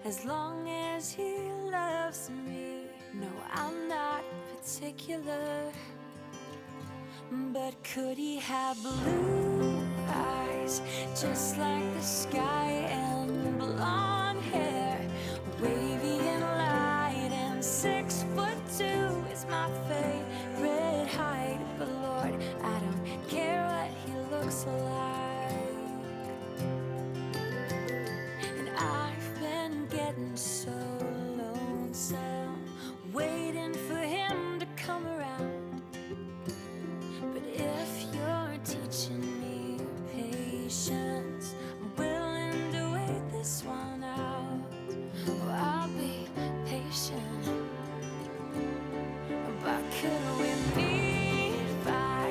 as long as he loves me. No, I'm not particular, but could he have blue eyes just like the sky and blonde hair, wavy and light, and 6'2" is my favorite height. But Lord, I don't care what he looks like. And I've been getting so lonesome, waiting for him to come around. But if you're teaching me patience, I'm willing to wait this one out. Oh, I'll be patient. But could we meet by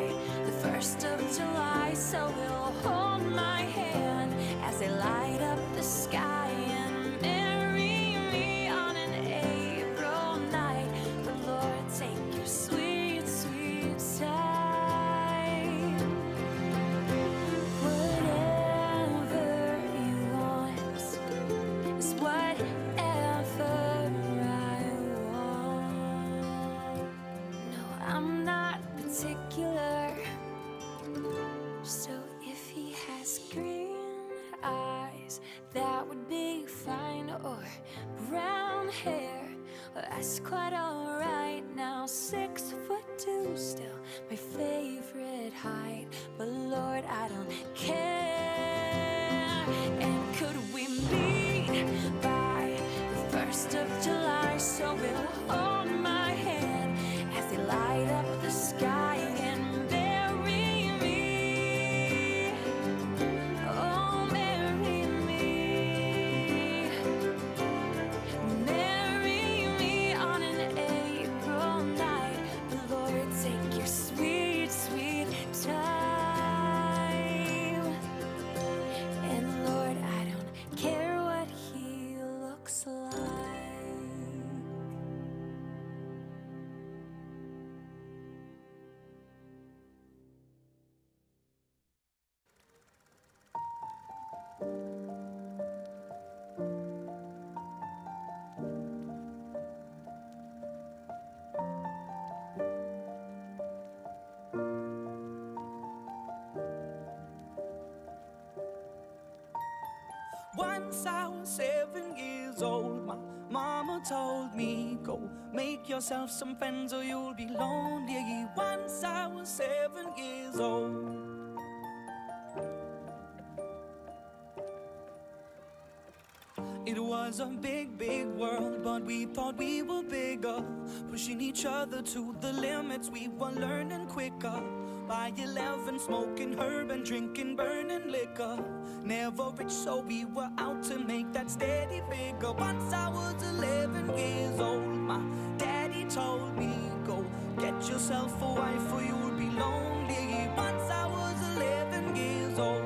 the 1st of July, so we'll hold my hand as they light up the sky and marry me on an April night. But Lord, take your sweet, sweet time. Whatever you want is whatever I want. No, I'm not particular. So if he has green eyes, that would be fine, or brown hair, well, that's quite alright. Now 6'2", still my favorite height. But Lord, I don't care. And could we meet by the 1st of July, so we'll hold my hand as they light up the sky and marry me. Oh, marry me. Marry me on an April night. But Lord, take your sweet, sweet time. And Lord, I don't care what he looks like. Once I was 7 years old, my mama told me, go make yourself some friends or you'll be lonely. Once I was 7 years old. It was a big, big world, but we thought we were bigger, pushing each other to the limits. We were learning quicker. By 11, smoking herb and drinking burning liquor. Never rich, so we were out to make that steady figure. Once I was 11 years old, my daddy told me, go get yourself a wife or you'll be lonely. Once I was 11 years old.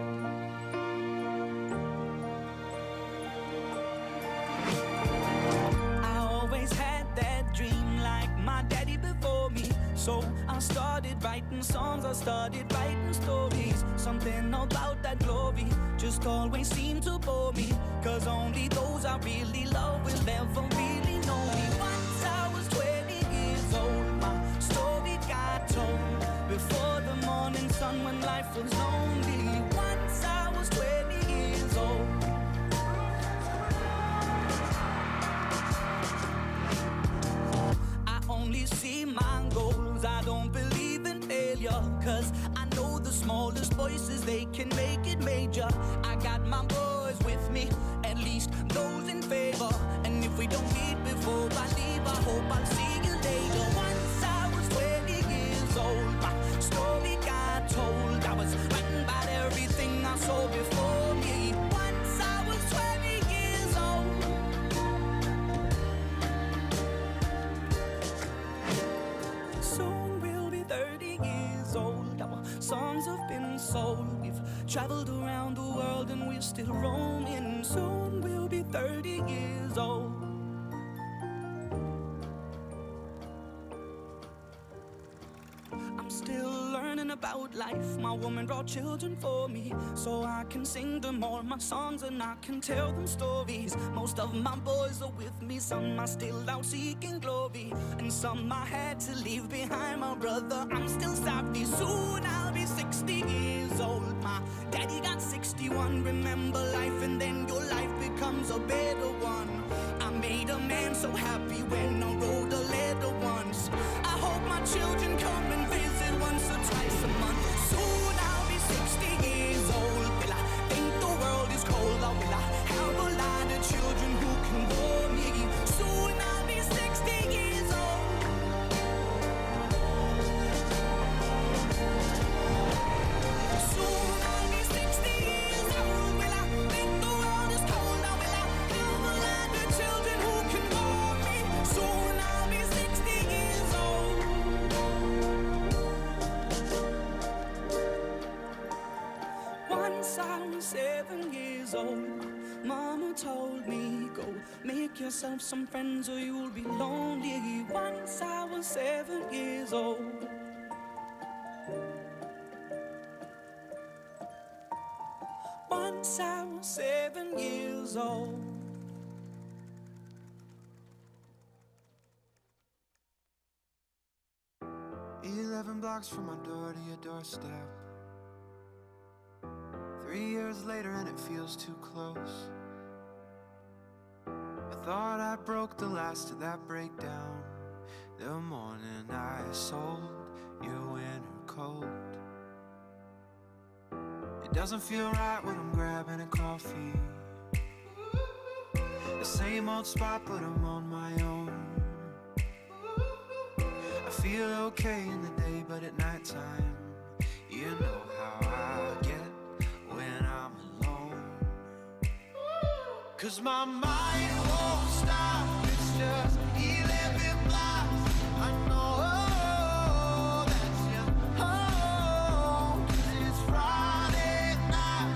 My daddy before me, so I started writing songs, I started writing stories. Something about that glory just always seemed to bore me, cause only those I really love will ever really know me. Once I was 20 years old, my story got told before the morning sun when life was lonely. Once I was 20 years old. Only see my goals, I don't believe in failure, cause I know the smallest voices, they can make it major. I got my boys with me, at least those in favor. And if we don't meet before I leave, I hope I'll see you later. Once I was 20 years old, my story got told. I was writing about everything I saw before me. Once I was 20 years old. Soon we'll be 30 years old. Our songs have been sold. We've traveled around the world and we're still roaming. Soon we'll be 30 years old. I'm still learning about life. My woman brought children for me, so I can sing them all my songs and I can tell them stories. Most of my boys are with me, some are still out seeking glory, and some I had to leave behind. My brother, I'm still savvy. Soon I'll be 60 years old. My daddy got 61. Remember life and then your life becomes a better one. I made a man so happy when I wrote a letter once. I hope my children come and visit once or twice a month. Soon I'll be 60 years old. Will I think the world is cold, or will I have a lot of children who can bore me? Soon I'll be 60 years old. Soon I'll be 60 years old. Will I think the world is cold, or will I have a lot of children who can bore me? Soon I'll be 60 years old. Once I was 7 years old, Mama told me, go make yourself some friends or you'll be lonely. Once I was 7 years old. Once I was 7 years old. "11 blocks from my door to your doorstep. 3 years later and it feels too close. I thought I broke the last of that breakdown the morning I sold your winter coat. It doesn't feel right when I'm grabbing a coffee. The same old spot but I'm on my own. I feel okay in the day but at nighttime, you know how I get when I'm alone. 'Cause my mind won't stop, it's just 11 blocks. I know that's your home. 'Cause it's Friday night,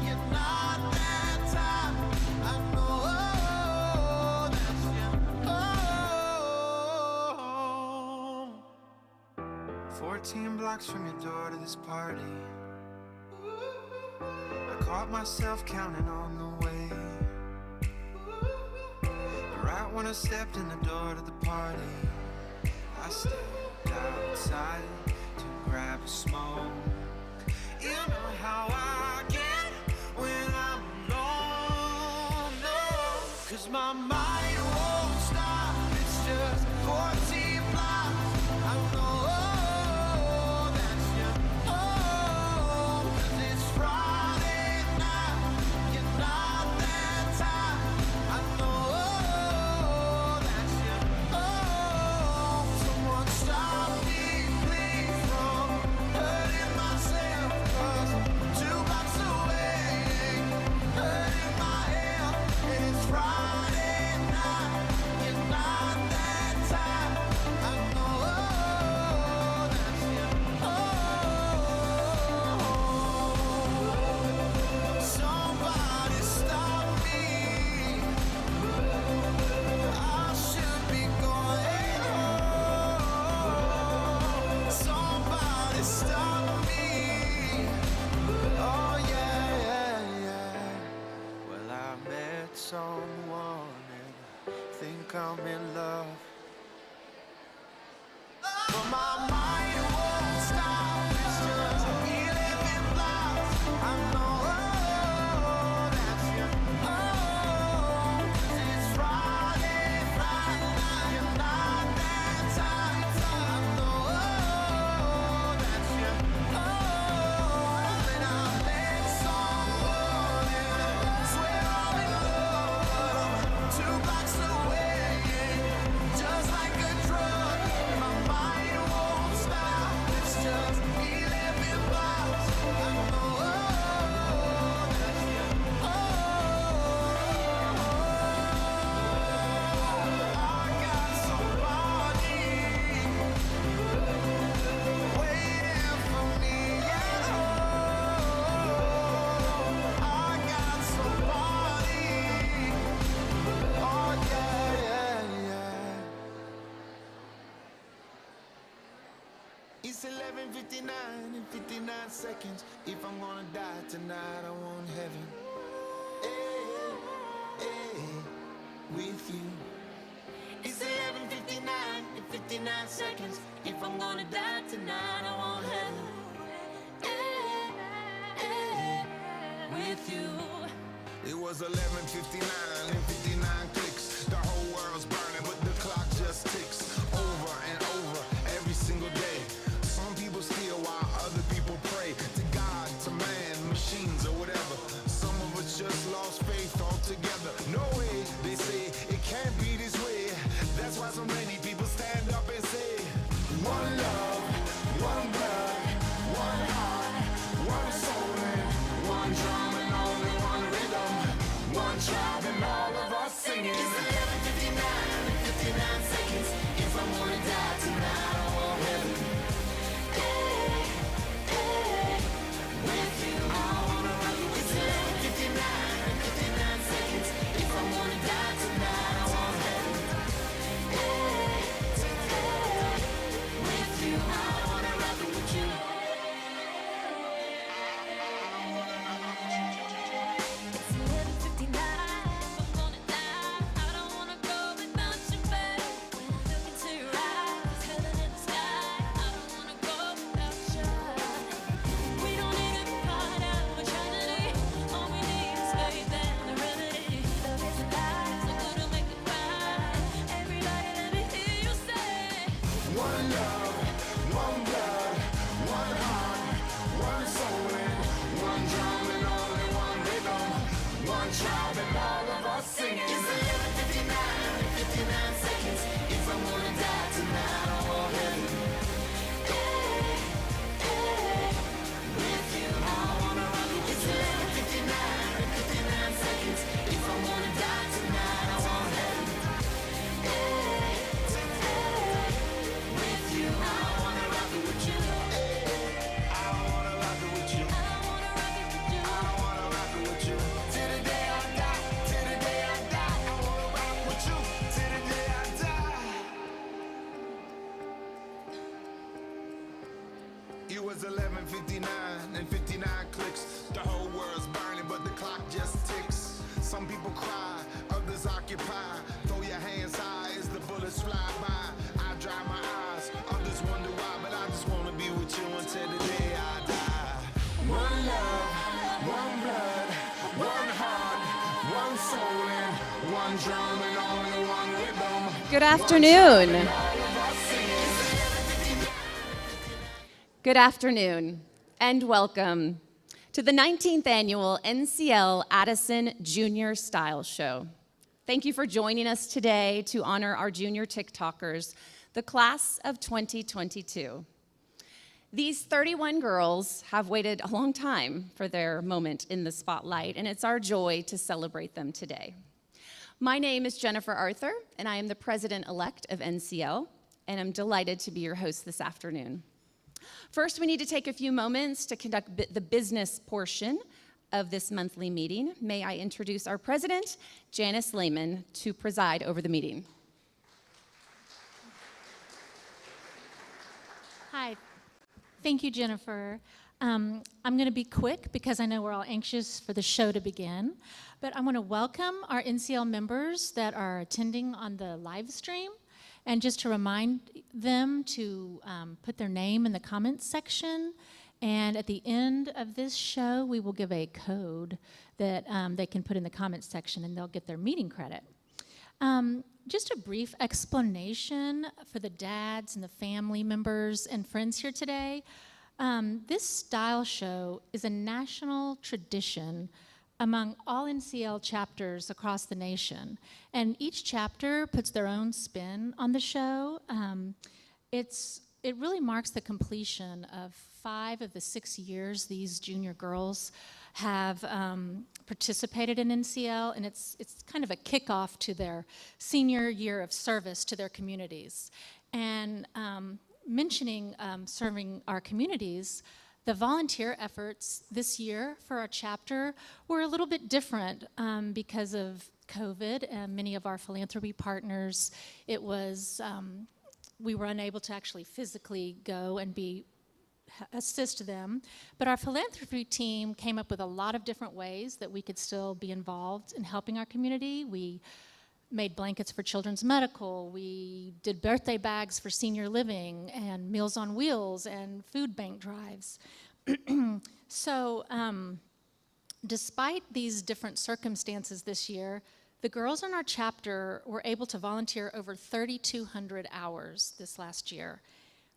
you're not that time. I know that's your home. 14 blocks from your door to this party. I caught myself counting on the way. Right when I stepped in the door to the party, I stepped outside to grab a smoke. You know how I get when I'm alone, no. 'Cause my mind won't stop, it's just 14 blocks. I know that's your home. 'Cause it's Friday night, you're not that time. I know that's your home. Someone stop me, please, from hurting myself. 'Cause 2 blocks away, hurting my head. And it's Friday night, you're not that time. I know that's your home. Somebody stop me. I should be going home. Somebody stop me. Oh yeah, yeah, yeah. Well, I met someone and think I'm in love. But my mind won't stop, it's just 11 blocks. I know that's your home. 'Cause it's Friday night, you're not that time. I know that's your home. And I met someone and I swear I'm in love, but I'm 2 blocks away, just like a drug. My mind won't 11:59 and 59 seconds. If I'm gonna die tonight, I want heaven. Hey, hey, with you. It's 11:59 and 59 seconds. If I'm gonna die tonight, I want heaven. Hey, hey, with you. It was 11:59 and 59 clicks. The whole world's burning, but the clock just ticks over and over every single day. Some people steal while other people pray to God, to man, machines, or whatever. Some of us just lost faith altogether. No way, they say it can't be this way. That's why so many people stand up and say, one love, one blood, one heart, one soul, and one drum, and only one rhythm, one tribe, and all of us singing. It's 11:59 and 59 seconds. If I'm gonna die tonight, I want heaven. Hey, hey, with you, I wanna rock you. It's 11:59 and 59 seconds. If I'm gonna die tonight, I want heaven. Hey, hey, with you, I wanna rock it with you. It's 11:59. If I'm gonna die, I don't wanna go without you, babe. When I look into your eyes, heaven in the sky, I don't wanna go without you. We don't need to find out what tragedy. All we need is faith and the remedy. Love is alive, so good to make it right. Everybody, let me hear you say, one love, one blood, one heart, one soul, and one drum, and only one rhythm, one tribe, and all of us singing. It's 11:59 and 59 seconds. If I'm gonna die tonight, I want heaven. Hey, hey, with you, I wanna rock it. It's 11:59 and 59 seconds. If I'm gonna die tonight, I want heaven. Hey, hey, with you, I wanna rock it with you. I wanna rock it with you. I wanna rock it with you. I wanna rock it with you. Till the day I die, till the day I die. I wanna rock with you till the day I die. It was 11:59 and 59 clicks. The whole world's burning, but the clock just ticks. Some people cry, others occupy. Throw your hands high as the bullets fly by. I dry my eyes, others wonder why, but I just wanna be with you until the day I die. One love, one blood, one heart, one soul, and one drum, and only one rhythm. Good afternoon. Good afternoon, and welcome to the 19th annual NCL Addison Junior Style Show. Thank you for joining us today to honor our junior TikTokers, the class of 2022. These 31 girls have waited a long time for their moment in the spotlight, and it's our joy to celebrate them today. My name is Jennifer Arthur, and I am the president-elect of NCL, and I'm delighted to be your host this afternoon. First, we need to take a few moments to conduct the business portion of this monthly meeting. May I introduce our president, Janice Lehman, to preside over the meeting. Hi. Thank you, Jennifer. I'm going to be quick because I know we're all anxious for the show to begin. But I want to welcome our NCL members that are attending on the live stream, and just to remind them to put their name in the comments section. And at the end of this show, we will give a code that they can put in the comments section, and they'll get their meeting credit. Just a brief explanation for the dads and the family members and friends here today. This style show is a national tradition among all NCL chapters across the nation. And each chapter puts their own spin on the show. It really marks the completion of 5 of the 6 years these junior girls have participated in NCL, and it's kind of a kickoff to their senior year of service to their communities. And mentioning serving our communities, the volunteer efforts this year for our chapter were a little bit different because of COVID and many of our philanthropy partners. It was, we were unable to actually physically go and be assist them. But our philanthropy team came up with a lot of different ways that we could still be involved in helping our community. We made blankets for Children's Medical. We did birthday bags for senior living and Meals on Wheels and food bank drives. So despite these different circumstances this year, the girls in our chapter were able to volunteer over 3,200 hours this last year,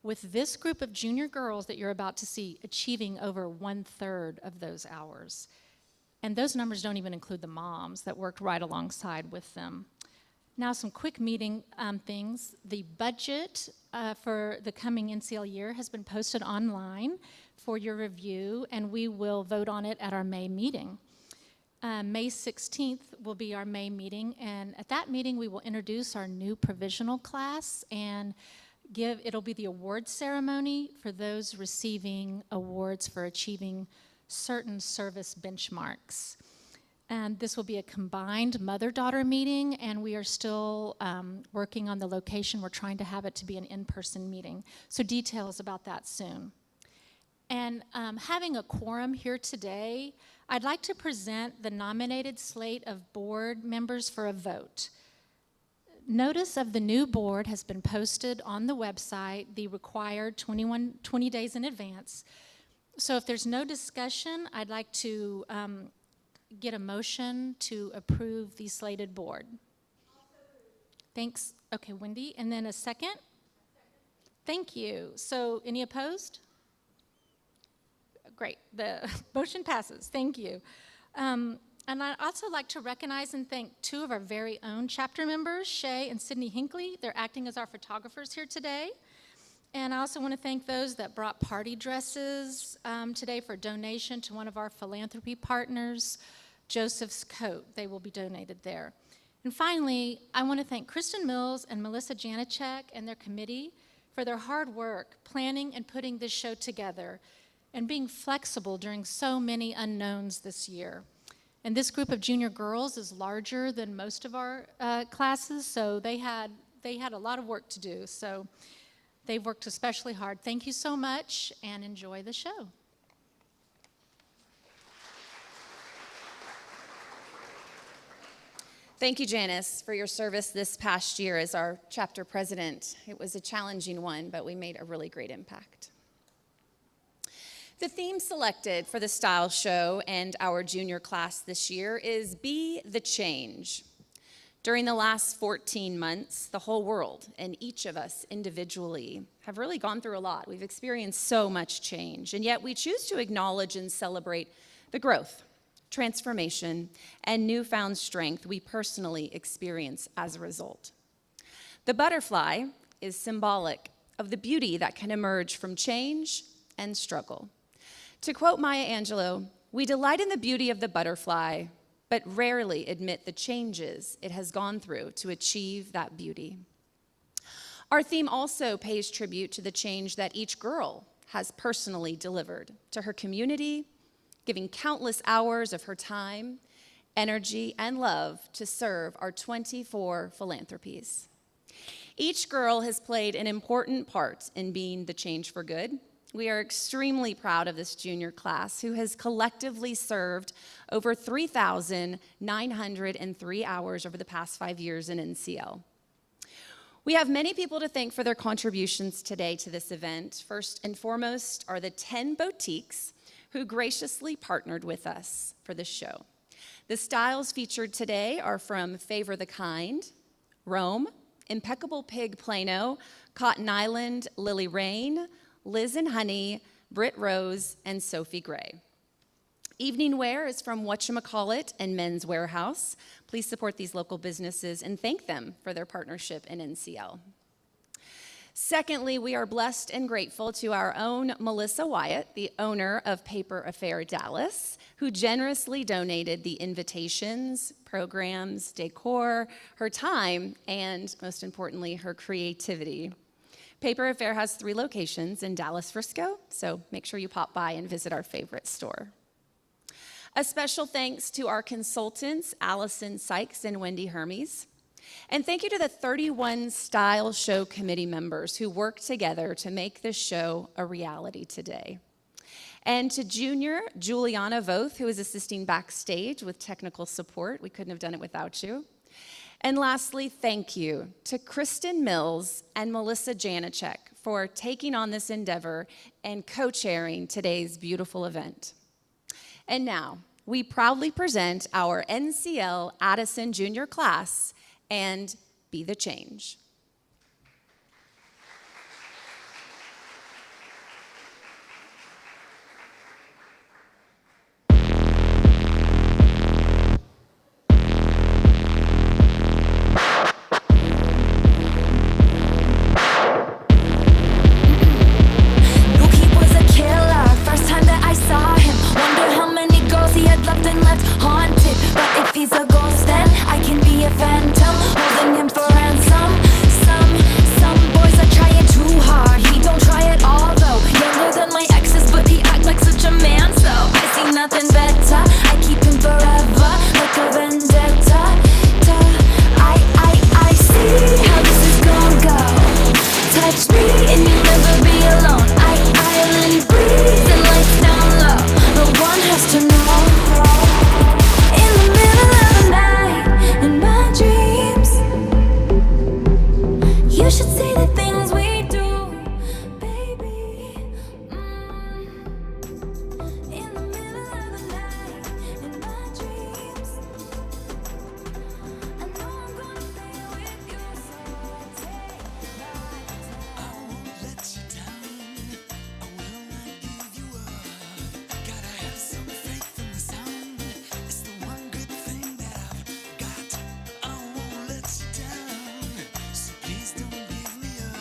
with this group of junior girls that you're about to see achieving over 1/3 of those hours. And those numbers don't even include the moms that worked right alongside with them. Now, some quick meeting things. The budget for the coming NCL year has been posted online for your review, and we will vote on it at our May meeting. May 16th will be our May meeting, and at that meeting we will introduce our new provisional class and it'll be the award ceremony for those receiving awards for achieving certain service benchmarks. And this will be a combined mother-daughter meeting, and we are still working on the location. We're trying to have it to be an in-person meeting. So details about that soon. And having a quorum here today, I'd like to present the nominated slate of board members for a vote. Notice of the new board has been posted on the website, the required 20 days in advance. So if there's no discussion, I'd like to get a motion to approve the slated board. Thanks. Okay, Wendy. And then a second? Thank you. So any opposed? Great. The motion passes. Thank you. And I'd also like to recognize and thank two of our very own chapter members, Shay and Sydney Hinckley. They're acting as our photographers here today. And I also want to thank those that brought party dresses today for donation to one of our philanthropy partners, Joseph's Coat. They will be donated there. And finally, I want to thank Kristen Mills and Melissa Janicek and their committee for their hard work planning and putting this show together and being flexible during so many unknowns this year. And this group of junior girls is larger than most of our classes, so they had a lot of work to do. So they've worked especially hard. Thank you so much, and enjoy the show. Thank you, Janice, for your service this past year as our chapter president. It was a challenging one, but we made a really great impact. The theme selected for the style show and our junior class this year is Be the Change. During the last 14 months, the whole world and each of us individually have really gone through a lot. We've experienced so much change, and yet we choose to acknowledge and celebrate the growth, transformation, and newfound strength we personally experience as a result. The butterfly is symbolic of the beauty that can emerge from change and struggle. To quote Maya Angelou, we delight in the beauty of the butterfly, but rarely admit the changes it has gone through to achieve that beauty. Our theme also pays tribute to the change that each girl has personally delivered to her community, giving countless hours of her time, energy, and love to serve our 24 philanthropies. Each girl has played an important part in being the change for good. We are extremely proud of this junior class who has collectively served over 3,903 hours over the past 5 years in NCL. We have many people to thank for their contributions today to this event. First and foremost are the 10 boutiques who graciously partnered with us for this show. The styles featured today are from Favor the Kind, Rome, Impeccable Pig Plano, Cotton Island, Lily Rain, Liz and Honey, Britt Rose, and Sophie Gray. Evening wear is from Whatchamacallit and Men's Warehouse. Please support these local businesses and thank them for their partnership in NCL. Secondly, we are blessed and grateful to our own Melissa Wyatt, the owner of Paper Affair Dallas, who generously donated the invitations, programs, decor, her time, and most importantly, her creativity. Paper Affair has 3 locations in Dallas, Frisco, so make sure you pop by and visit our favorite store. A special thanks to our consultants, Allison Sykes and Wendy Hermes. And thank you to the 31 Style Show Committee members who worked together to make this show a reality today. And to Junior Juliana Voth, who is assisting backstage with technical support. We couldn't have done it without you. And lastly, thank you to Kristen Mills and Melissa Janacek for taking on this endeavor and co-chairing today's beautiful event. And now, we proudly present our NCL Addison Junior class and Be the Change. He's a ghost and I can be a phantom, holding him for ransom. Some boys are trying too hard. He don't try at all though. Younger than my exes, but he act like such a man. So I see nothing better. I keep him forever, like a vendetta. I see how this is gonna go. Touch me and you'll never be alone. Island breeze and lights down low. No one has to know. You should see the things we do, baby. In the middle of the night, in my dreams. I know I'm gonna stay with you, so take my time. I won't let you down. I will not give you up. Gotta have some faith in the sound. It's the one good thing that I've got. I won't let you down. So please don't give me up.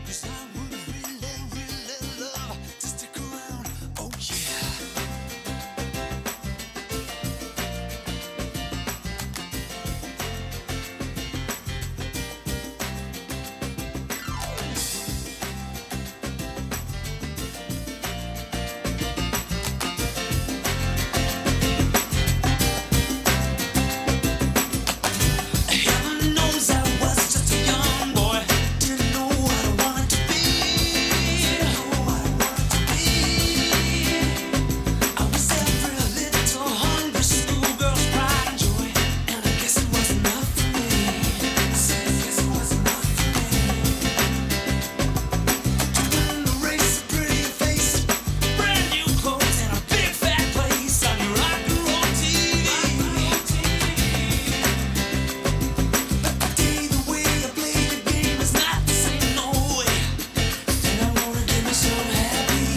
'Cause I would really love to stick around. Oh yeah. Heaven knows I was just a young boy. Didn't know what I wanted to be. I was every little hungry schoolgirl's pride and joy, and I guess it was enough for me. I said, I guess it was enough for me. To win the race, a pretty face, brand new clothes, and a big fat place on your rock and roll TV. But today the way I play the game is not the same, no way. And I wanna give me some happy.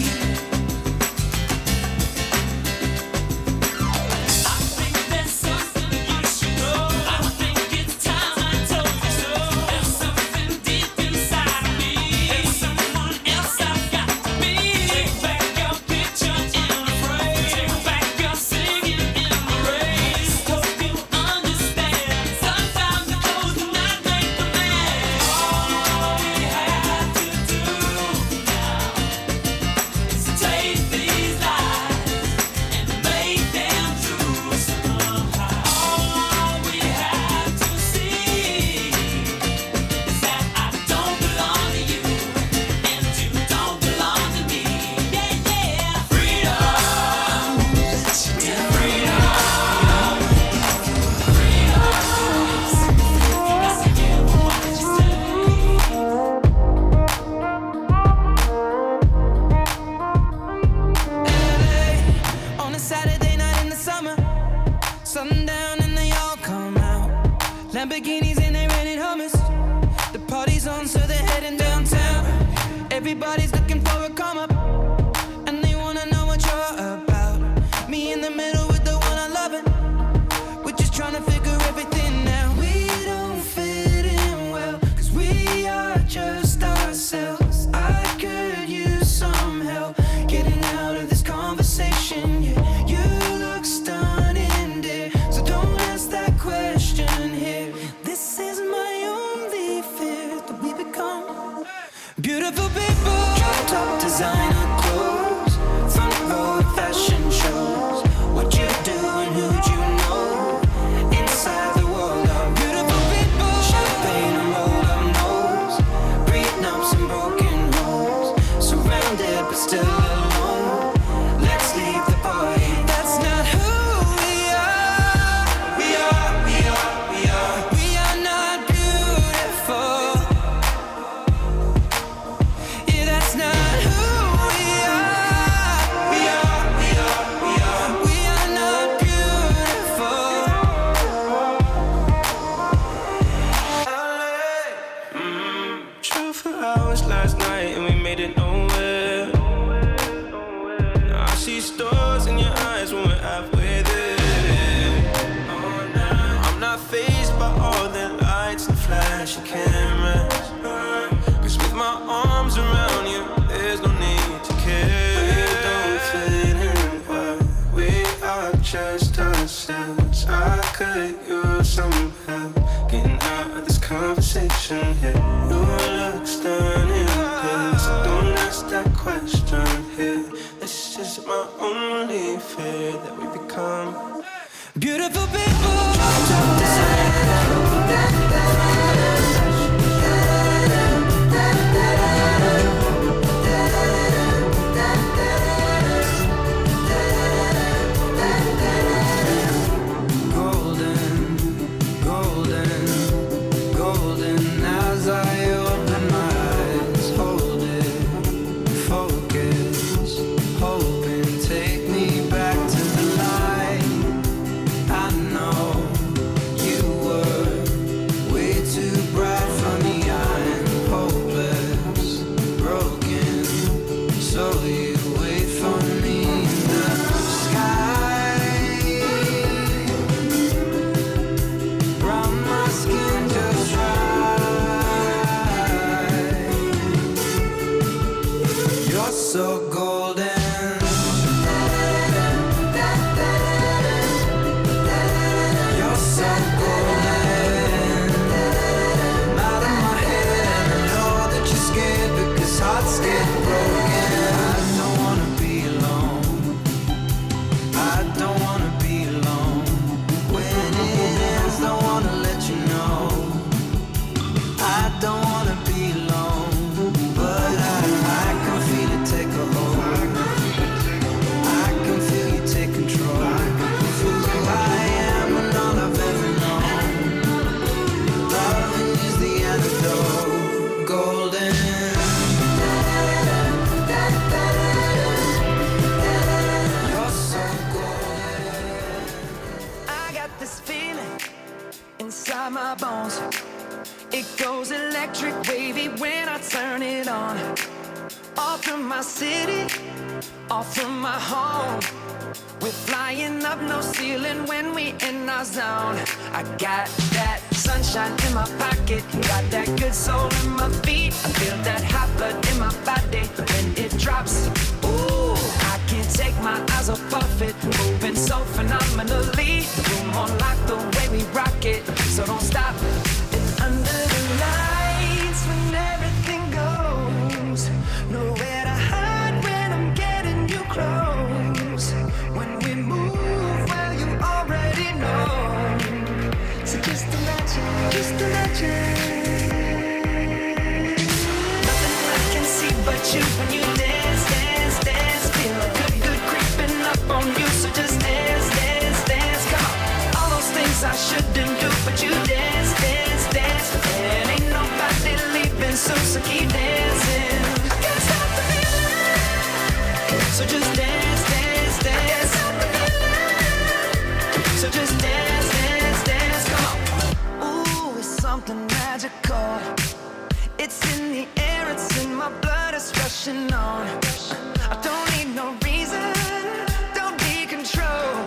I think there's something you should know. I think it's time I told you so. There's something deep inside of me. There's someone else I've got to be. Take back your picture in a frame. Take back your singing in the rain. Hope you understand. Sometimes the clothes do not make the man. All we have to do now is take these lies and make them true somehow. All we have to see is that I don't belong to you and you don't belong to me. Yeah, yeah. Freedom. I won't let you down. Freedom. LA, on a Saturday night in the summer, sundown and they all come out. Lamborghinis and they rented hummus. The party's on, so they're heading downtown. Everybody's looking for a come up, and they wanna know what you're about. Me in the middle with the one I love it. We're just trying to figure everything out. We don't fit in well, 'cause we are just ourselves. I could use some help getting out of this conversation. Yeah, you look stunning, dear, so don't ask that question here. This is my only fear, that we become beautiful people. you some help getting out of this conversation here. Your looks done in place, don't ask that question here. This is my only fear, that we become beautiful people. so golden. You're so golden. I'm out of my head and I know that you're scared because hearts get broken. I don't wanna be alone. I don't wanna be alone. When it ends, don't wanna let you know. I don't wanna be alone, but I can feel it take a hold. I can feel you take control. I am and all I've ever known. Loving is the antidote. Golden. You're so golden. I got this feeling inside my bones. It goes electric wavy when I turn it on. Off from my city, off from my home. We're flying up no ceiling when we in our zone. I got that sunshine in my pocket, got that good soul in my feet. I feel that hot blood in my body when it drops. Ooh, I can't take my eyes off of it, moving so phenomenally. Room on lock the way we rock it, so don't stop. Under the lights when everything goes, nowhere to hide when I'm getting you close. When we move, well, you already know. So just imagine, just imagine. Nothing I can see but you when you dance, dance, dance. Feel a good, good creeping up on you. So just dance, dance, dance. Come on. All those things I shouldn't do, but you dance, dance, dance. And ain't nobody leaving soon, so keep dancing. Can't stop the feeling. So just dance, dance, dance. Stop the feeling. So just dance, dance, dance. Come on. Ooh, it's something magical. It's in the air, it's in my blood, it's rushing on. I don't need no reason, don't be control.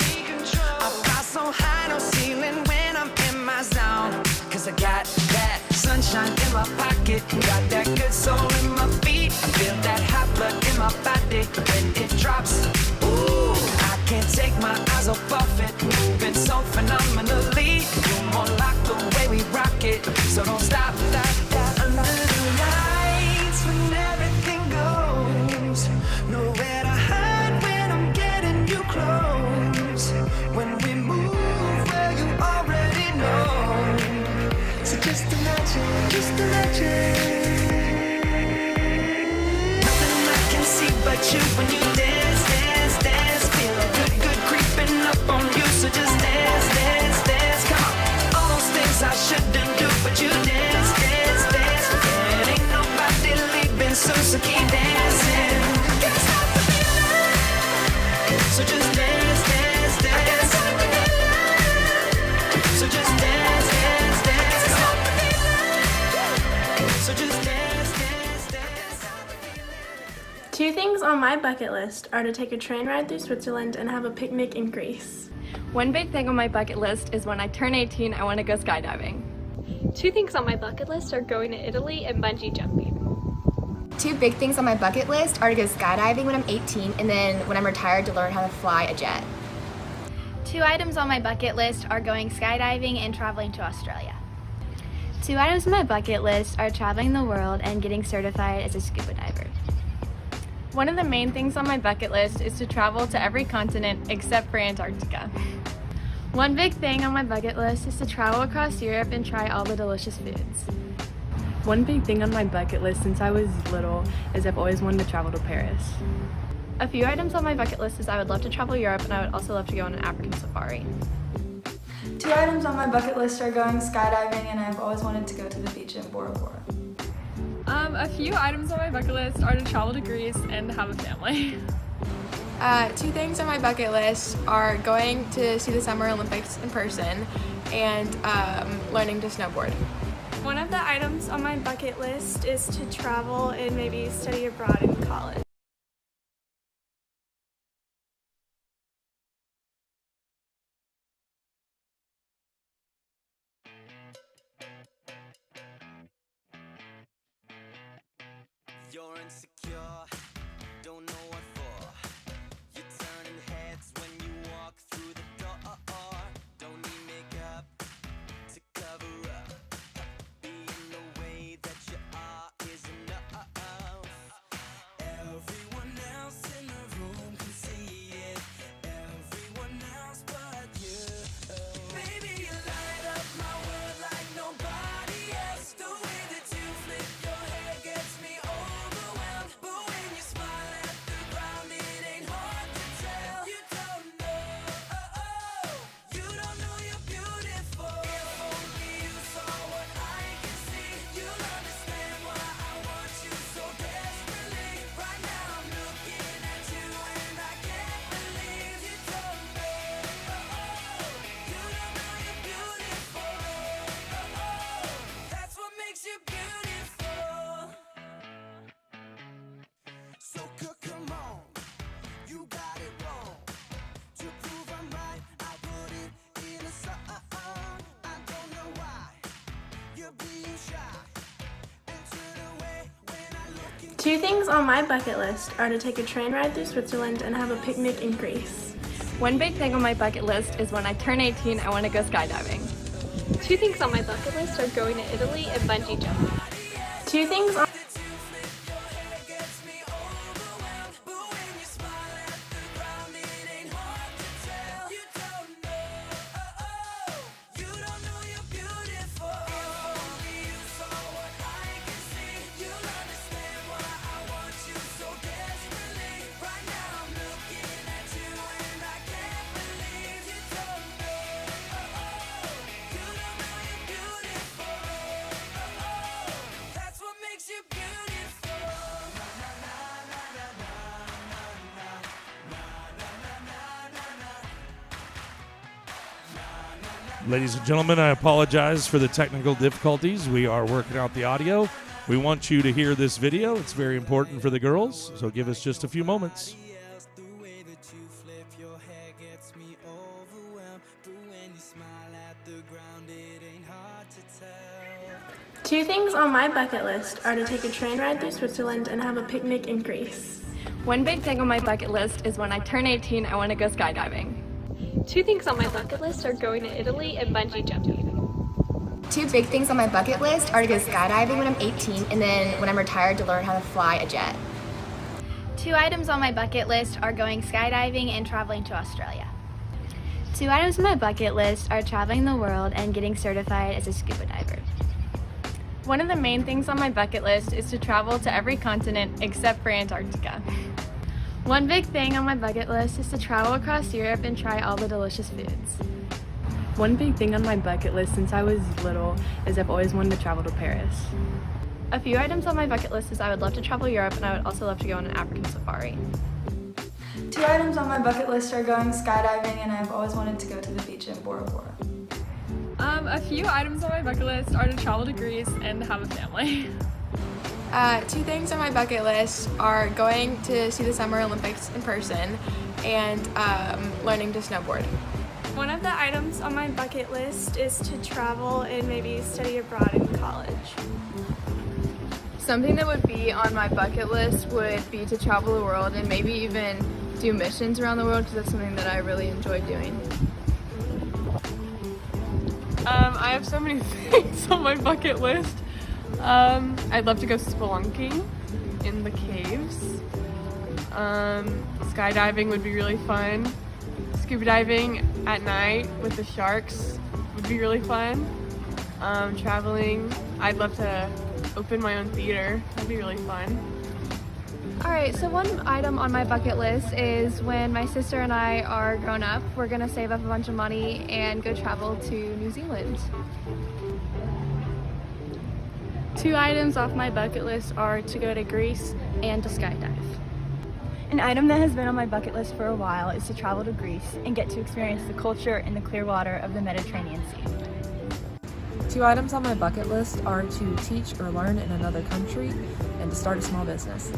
I fly so high, no ceiling when I'm in my zone. Cause I got that sunshine in my pocket, got that good soul in my feet. I feel that hot blood in my body when it drops. Ooh, I can't take my eyes off of it, moving so phenomenally. You're more like the way we rock it, so don't stop. Under the lights when everything goes, nowhere to hide when I'm getting you close. When we move, well, you already know. So just imagine, just imagine. Nothing I can see but you when you dance, dance, dance. Feel a good, good creeping up on you. So just dance, dance, dance. Come on. All those things I shouldn't do, but you dance, dance, dance. And ain't nobody leaving soon, so keep dancing. Can't stop the feeling. So just dance, dance, dance. So just dance, dance, dance. So just dance, dance, dance. Two things on my bucket list are to take a train ride through Switzerland and have a picnic in Greece. One big thing on my bucket list is when I turn 18, I want to go skydiving. Two things on my bucket list are going to Italy and bungee jumping. Two big things on my bucket list are to go skydiving when I'm 18 and then when I'm retired to learn how to fly a jet. 2 items on my bucket list are going skydiving and traveling to Australia. 2 items on my bucket list are traveling the world and getting certified as a scuba diver. One of the main things on my bucket list is to travel to every continent except for Antarctica. One big thing on my bucket list is to travel across Europe and try all the delicious foods. One big thing on my bucket list since I was little is I've always wanted to travel to Paris. A few items on my bucket list is I would love to travel Europe, and I would also love to go on an African safari. 2 items on my bucket list are going skydiving, and I've always wanted to go to the beach in Bora Bora. A few items on my bucket list are to travel to Greece and have a family. 2 things on my bucket list are going to see the Summer Olympics in person and learning to snowboard. One of the items on my bucket list is to travel and maybe study abroad in college. You're insecure, don't know what for. You're turning heads when you walk through the door. Don't need makeup to cover up. Being the way that you are is enough. Everyone else in the room can see it. Everyone else but you. Baby, you light up my world like nobody else. The way that you flip your hair gets me overwhelmed. But when you smile at the ground, it ain't hard to tell. You don't know you're beautiful. If only you saw what I can see, you'll understand why I want you so desperately. Right now I'm looking at you and I can't believe you don't know you're beautiful. That's what makes you beautiful. So come on, you got it wrong. To prove I'm right, I put it in a song. I don't know why you're being shy and turn away when I look in. 2 things on my bucket list are to take a train ride through Switzerland and have a picnic in Greece. One big thing on my bucket list is when I turn 18, I want to go skydiving. 2 things on my bucket list are going to Italy and bungee jumping. 2 things on Ladies and gentlemen, I apologize for the technical difficulties. We are working out the audio. We want you to hear this video. It's very important for the girls, so give us just a few moments. The way that you flip your hair gets me overwhelmed. But when you smile at the ground, it ain't hard to tell. 2 things on my bucket list are to take a train ride through Switzerland and have a picnic in Greece. One big thing on my bucket list is when I turn 18, I want to go skydiving. 2 things on my bucket list are going to Italy and bungee jumping. 2 big things on my bucket list are to go skydiving when I'm 18 and then when I'm retired to learn how to fly a jet. 2 items on my bucket list are going skydiving and traveling to Australia. 2 items on my bucket list are traveling the world and getting certified as a scuba diver. One of the main things on my bucket list is to travel to every continent except for Antarctica. One big thing on my bucket list is to travel across Europe and try all the delicious foods. One big thing on my bucket list since I was little is I've always wanted to travel to Paris. A few items on my bucket list is I would love to travel Europe, and I would also love to go on an African safari. 2 items on my bucket list are going skydiving, and I've always wanted to go to the beach in Bora Bora. A few items on my bucket list are to travel to Greece and have a family. 2 things on my bucket list are going to see the Summer Olympics in person and learning to snowboard. One of the items on my bucket list is to travel and maybe study abroad in college. Something that would be on my bucket list would be to travel the world and maybe even do missions around the world, because that's something that I really enjoy doing. I have so many things on my bucket list. I'd love to go spelunking in the caves. Skydiving would be really fun. Scuba diving at night with the sharks would be really fun. Traveling, I'd love to open my own theater. That'd be really fun. Alright, so one item on my bucket list is when my sister and I are grown up, we're gonna save up a bunch of money and go travel to New Zealand. 2 items off my bucket list are to go to Greece and to skydive. An item that has been on my bucket list for a while is to travel to Greece and get to experience the culture in the clear water of the Mediterranean Sea. 2 items on my bucket list are to teach or learn in another country and to start a small business.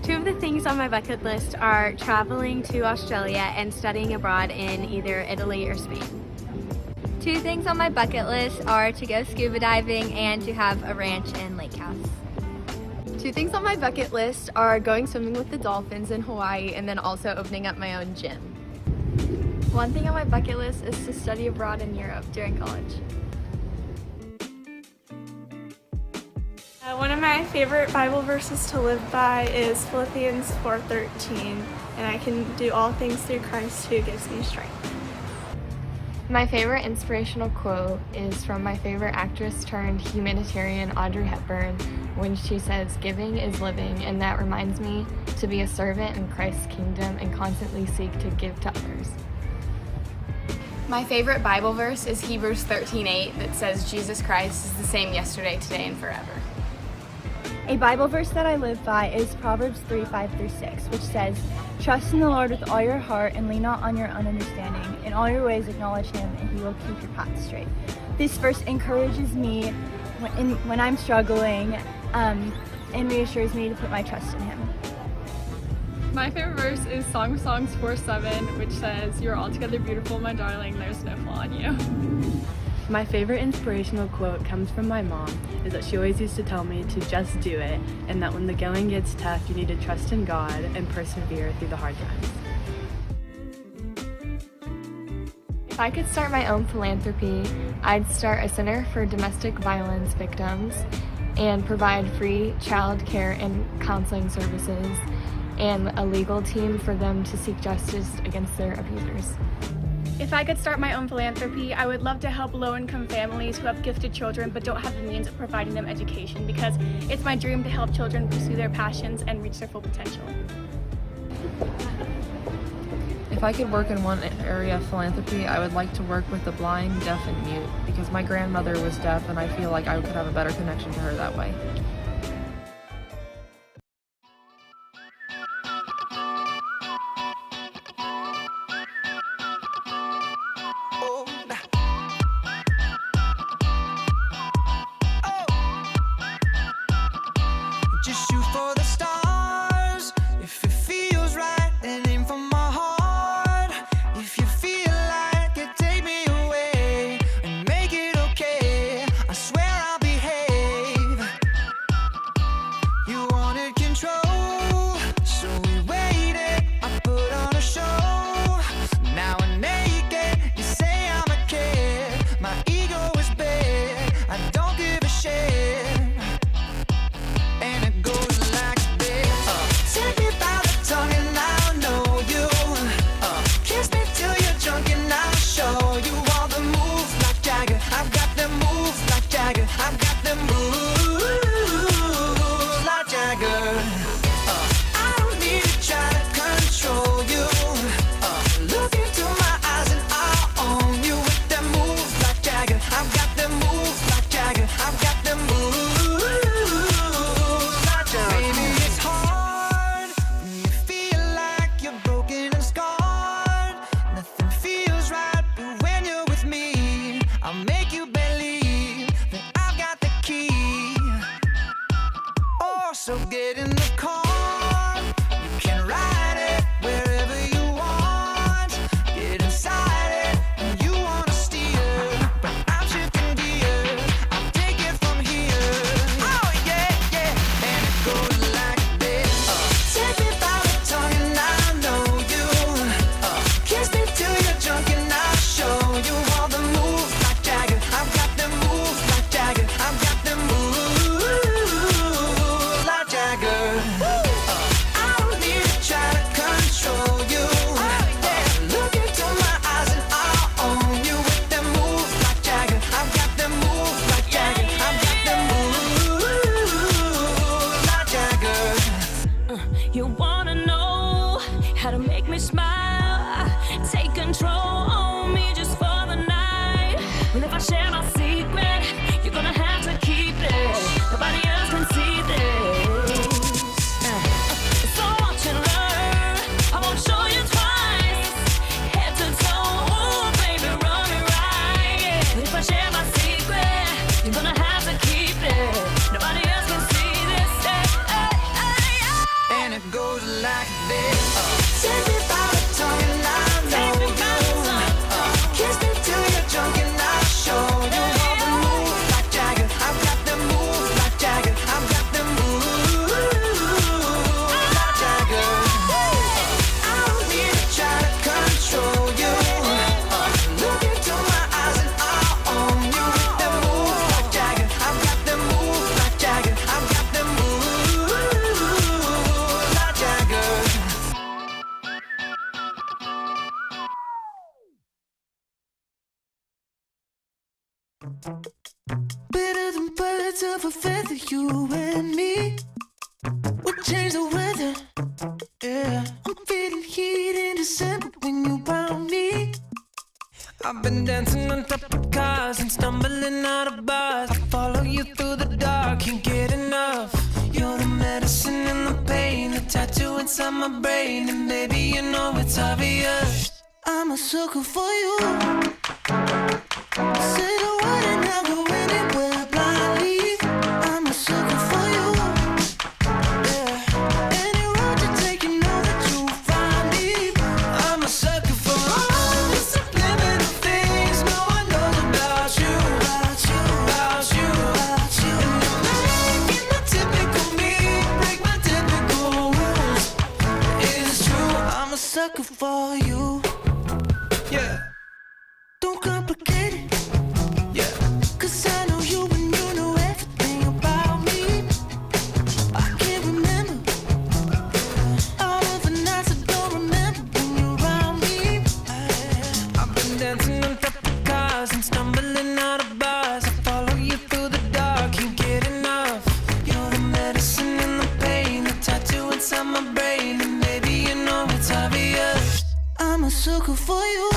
2 of the things on my bucket list are traveling to Australia and studying abroad in either Italy or Spain. 2 things on my bucket list are to go scuba diving and to have a ranch and lake house. 2 things on my bucket list are going swimming with the dolphins in Hawaii and then also opening up my own gym. 1 thing on my bucket list is to study abroad in Europe during college. One of my favorite Bible verses to live by is Philippians 4:13, and I can do all things through Christ who gives me strength. My favorite inspirational quote is from my favorite actress turned humanitarian Audrey Hepburn when she says, "Giving is living," and that reminds me to be a servant in Christ's kingdom and constantly seek to give to others. My favorite Bible verse is Hebrews 13:8 that says Jesus Christ is the same yesterday, today, and forever. A Bible verse that I live by is Proverbs 3:5-6, which says, "Trust in the Lord with all your heart and lean not on your own understanding. In all your ways acknowledge Him, and He will keep your path straight." This verse encourages me when I'm struggling and reassures me to put my trust in Him. My favorite verse is Song of Songs 4:7, which says, "You are altogether beautiful, my darling, there's no flaw in you." My favorite inspirational quote comes from my mom, is that she always used to tell me to just do it, and that when the going gets tough, you need to trust in God and persevere through the hard times. If I could start my own philanthropy, I'd start a center for domestic violence victims and provide free child care and counseling services and a legal team for them to seek justice against their abusers. If I could start my own philanthropy, I would love to help low-income families who have gifted children but don't have the means of providing them education, because it's my dream to help children pursue their passions and reach their full potential. If I could work in one area of philanthropy, I would like to work with the blind, deaf, and mute, because my grandmother was deaf and I feel like I could have a better connection to her that way. Just shoot for the stars. If it feels right, then aim for my heart. If you feel like it, take me away and make it okay. I swear I'll behave. You wanted control, so we waited. I put on a show. Now I'm naked. You say I'm a kid. My ego is big. I don't give a shit. Take me by the tongue and I'll know you. Kiss me till you're drunk and I'll show you all the moves like Jagger. I've got them moves like Jagger. I've got them moves like Jagger. I don't need to try to control you. Look into my eyes and I'll own you with them moves like Jagger. I've got them moves like Jagger. I've got them moves like Jagger. Baby, it's hard. You feel like you're broken and scarred. Nothing feels right, but when you're with me, I'll make you believe that I've got the key. Oh, so get in the car. You can ride it wherever you want. Get inside it when you wanna steer. But I'm shifting gears. I'll take it from here. Oh yeah, yeah. And it goes like this. Take me by the tongue and I'll know you. Kiss me till you're drunk and I'll show you all the moves like Well, if I share my secret, you're gonna have to keep it. Nobody else can see this. So watch and learn. I won't show you twice. Head to toe, ooh, baby, run me right. But if I share my secret, you're gonna have to keep it. Nobody else can see this. And it goes like this. Take me by the tongue and I know you. Kiss me till you're drunk and I'll show you all the moves like Jagger. I've got them moves like Jagger. I've got them moves like Jagger. I don't need to try to control you. Look into my eyes and I'll own you with them moves like Jagger. I've got them moves like Jagger. I've got them moves like Jagger. Better than birds of a feather, you and me. We'll change the weather. Yeah, I'm feeling heat in December when you found me. I've been dancing on top of cars and stumbling out of bars. I follow you through the dark, can't get enough. You're the medicine and the pain, the tattoo inside my brain. And baby, you know it's obvious, I'm a sucker for you. Say the word and I'll go anywhere blindly. I'm a sucker for you. Yeah, any road you take, you know that you'll find me. I'm a sucker for all the subliminal things no one knows about you, about you, about you, about you. And you're making the typical me break my typical rules. It's true, I'm a sucker for you. Yeah. Don't complicate it. Yeah. 'Cause I know you and you know everything about me. I can't remember all of the nights I don't remember when you're around me. I've been dancing on top of cars and stumbling out of bars. I follow you through the dark, can't get enough. You're the medicine and the pain, the tattoo inside my brain. And maybe you know it's obvious, I'm a sucker for you.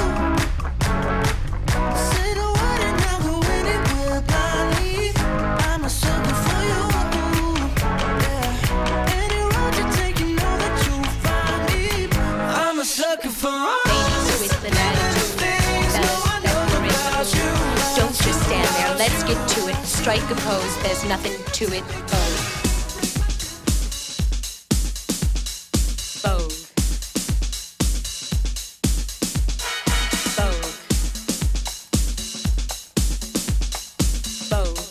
Say the word and I'll go anywhere blindly. I'm a sucker for you. Yeah, any road you take, you know that you'll find me. I'm a sucker for all the things no one knows about you. Don't just stand there. Let's get to it. Strike a pose. There's nothing to it. Vogue. Vogue. Vogue. Vogue.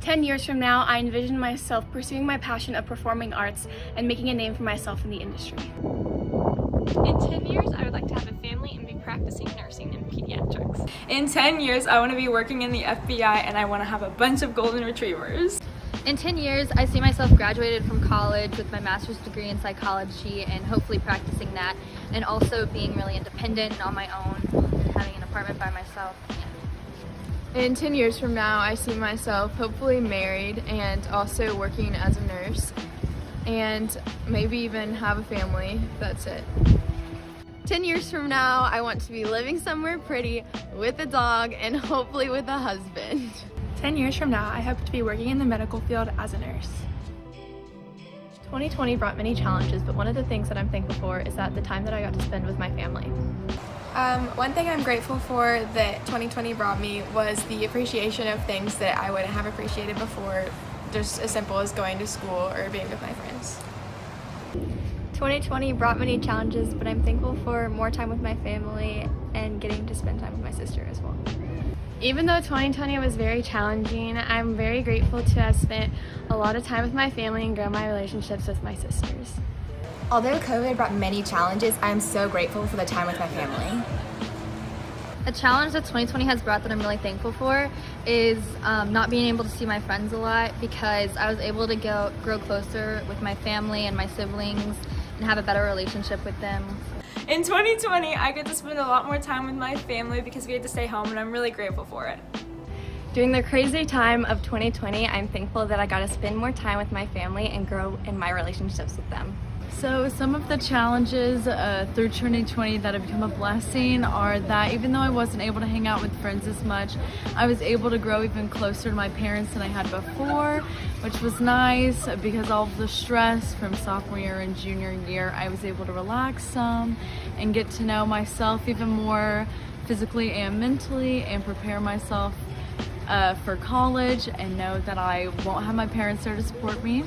10 years from now, I envision myself pursuing my passion of performing arts and making a name for myself in the industry. In 10 years, I would like to have a family and be practicing nursing and pediatrics. In 10 years, I want to be working in the FBI and I want to have a bunch of golden retrievers. In 10 years, I see myself graduated from college with my master's degree in psychology and hopefully practicing that, and also being really independent and on my own, having an apartment by myself. In 10 years from now, I see myself hopefully married and also working as a nurse, and maybe even have a family. That's it. 10 years from now, I want to be living somewhere pretty with a dog and hopefully with a husband. 10 years from now, I hope to be working in the medical field as a nurse. 2020 brought many challenges, but one of the things that I'm thankful for is that the time that I got to spend with my family. One thing I'm grateful for that 2020 brought me was the appreciation of things that I wouldn't have appreciated before, just as simple as going to school or being with my friends. 2020 brought many challenges, but I'm thankful for more time with my family and getting to spend time with my sister as well. Even though 2020 was very challenging, I'm very grateful to have spent a lot of time with my family and grow my relationships with my sisters. Although COVID brought many challenges, I am so grateful for the time with my family. A challenge that 2020 has brought that I'm really thankful for is not being able to see my friends a lot, because I was able to grow closer with my family and my siblings and have a better relationship with them. In 2020, I get to spend a lot more time with my family because we get to stay home, and I'm really grateful for it. During the crazy time of 2020, I'm thankful that I got to spend more time with my family and grow in my relationships with them. So some of the challenges through 2020 that have become a blessing are that even though I wasn't able to hang out with friends as much, I was able to grow even closer to my parents than I had before, which was nice because all of the stress from sophomore year and junior year, I was able to relax some and get to know myself even more physically and mentally and prepare myself for college and know that I won't have my parents there to support me.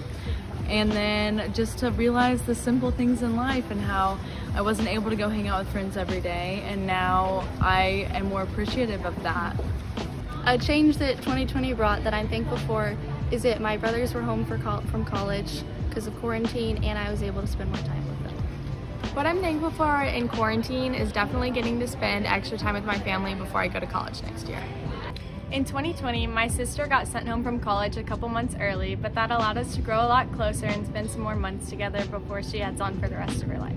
And then just to realize the simple things in life and how I wasn't able to go hang out with friends every day, and now I am more appreciative of that. A change that 2020 brought that I'm thankful for is that my brothers were home from college because of quarantine, and I was able to spend more time with them. What I'm thankful for in quarantine is definitely getting to spend extra time with my family before I go to college next year. In 2020, my sister got sent home from college a couple months early, but that allowed us to grow a lot closer and spend some more months together before she heads on for the rest of her life.